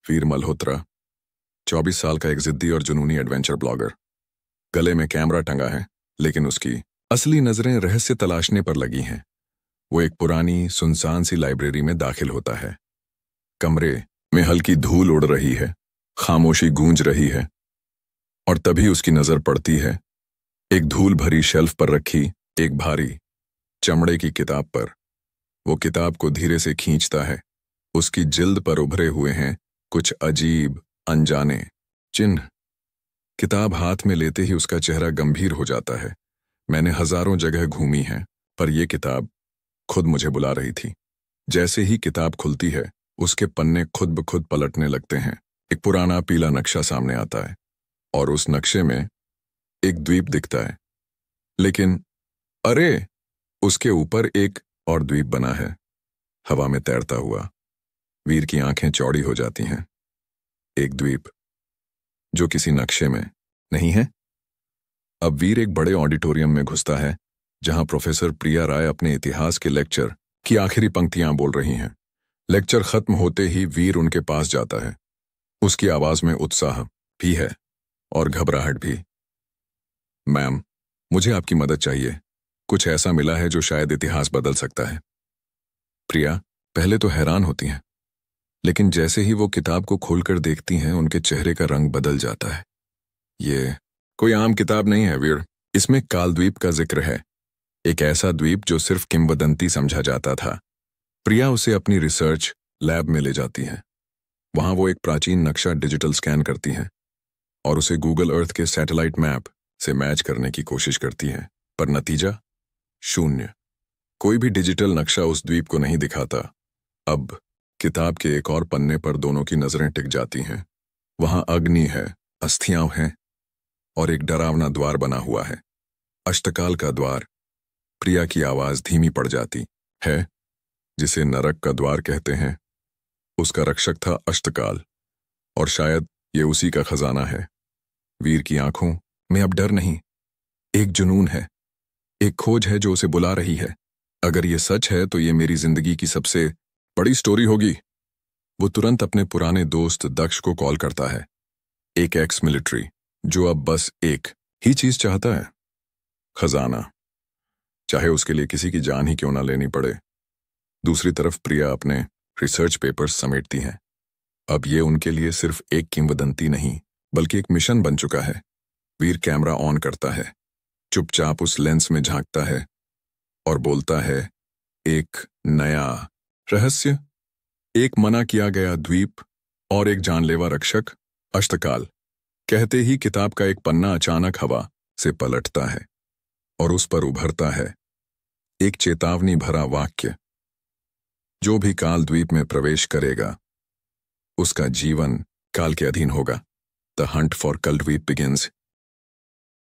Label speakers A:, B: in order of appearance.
A: वीर मल्होत्रा 24 साल का एक जिद्दी और जुनूनी एडवेंचर ब्लॉगर। गले में कैमरा टंगा है, लेकिन उसकी असली नजरें रहस्य तलाशने पर लगी हैं। वो एक पुरानी सुनसान सी लाइब्रेरी में दाखिल होता है। कमरे में हल्की धूल उड़ रही है, खामोशी गूंज रही है, और तभी उसकी नजर पड़ती है एक धूल भरी शेल्फ पर रखी एक भारी चमड़े की किताब पर। वो किताब को धीरे से खींचता है। उसकी जिल्द पर उभरे हुए हैं कुछ अजीब अनजाने चिन्ह। किताब हाथ में लेते ही उसका चेहरा गंभीर हो जाता है। मैंने हजारों जगह घूमी है, पर यह किताब खुद मुझे बुला रही थी। जैसे ही किताब खुलती है, उसके पन्ने खुद ब खुद पलटने लगते हैं। एक पुराना पीला नक्शा सामने आता है, और उस नक्शे में एक द्वीप दिखता है। लेकिन अरे, उसके ऊपर एक और द्वीप बना है, हवा में तैरता हुआ। वीर की आंखें चौड़ी हो जाती हैं। एक द्वीप जो किसी नक्शे में नहीं है। अब वीर एक बड़े ऑडिटोरियम में घुसता है, जहां प्रोफेसर प्रिया राय अपने इतिहास के लेक्चर की आखिरी पंक्तियां बोल रही हैं। लेक्चर खत्म होते ही वीर उनके पास जाता है। उसकी आवाज में उत्साह भी है और घबराहट भी। मैम, मुझे आपकी मदद चाहिए। कुछ ऐसा मिला है जो शायद इतिहास बदल सकता है। प्रिया पहले तो हैरान होती हैं, लेकिन जैसे ही वो किताब को खोलकर देखती हैं, उनके चेहरे का रंग बदल जाता है। ये कोई आम किताब नहीं है वीर। इसमें कालद्वीप का जिक्र है, एक ऐसा द्वीप जो सिर्फ किंवदंती समझा जाता था। प्रिया उसे अपनी रिसर्च लैब में ले जाती हैं। वहां वो एक प्राचीन नक्शा डिजिटल स्कैन करती हैं और उसे गूगल अर्थ के सैटेलाइट मैप से मैच करने की कोशिश करती हैं, पर नतीजा शून्य। कोई भी डिजिटल नक्शा उस द्वीप को नहीं दिखाता। अब किताब के एक और पन्ने पर दोनों की नजरें टिक जाती हैं। वहां अग्नि है, अस्थियां हैं, और एक डरावना द्वार बना हुआ है, अष्टकाल का द्वार। प्रिया की आवाज धीमी पड़ जाती है। जिसे नरक का द्वार कहते हैं, उसका रक्षक था अष्टकाल, और शायद ये उसी का खजाना है। वीर की आंखों में अब डर नहीं, एक जुनून है, एक खोज है जो उसे बुला रही है। अगर ये सच है तो ये मेरी जिंदगी की सबसे बड़ी स्टोरी होगी। वो तुरंत अपने पुराने दोस्त दक्ष को कॉल करता है, एक एक्स मिलिट्री जो अब बस एक ही चीज चाहता है, खजाना, चाहे उसके लिए किसी की जान ही क्यों ना लेनी पड़े। दूसरी तरफ प्रिया अपने रिसर्च पेपर्स समेटती हैं। अब ये उनके लिए सिर्फ एक किंवदंती नहीं, बल्कि एक मिशन बन चुका है। वीर कैमरा ऑन करता है, चुपचाप उस लेंस में झांकता है और बोलता है, एक नया रहस्य, एक मना किया गया द्वीप और एक जानलेवा रक्षक, अष्टकाल। कहते ही किताब का एक पन्ना अचानक हवा से पलटता है और उस पर उभरता है एक चेतावनी भरा वाक्य, जो भी काल द्वीप में प्रवेश करेगा उसका जीवन काल के अधीन होगा। The hunt for Kaldweep begins.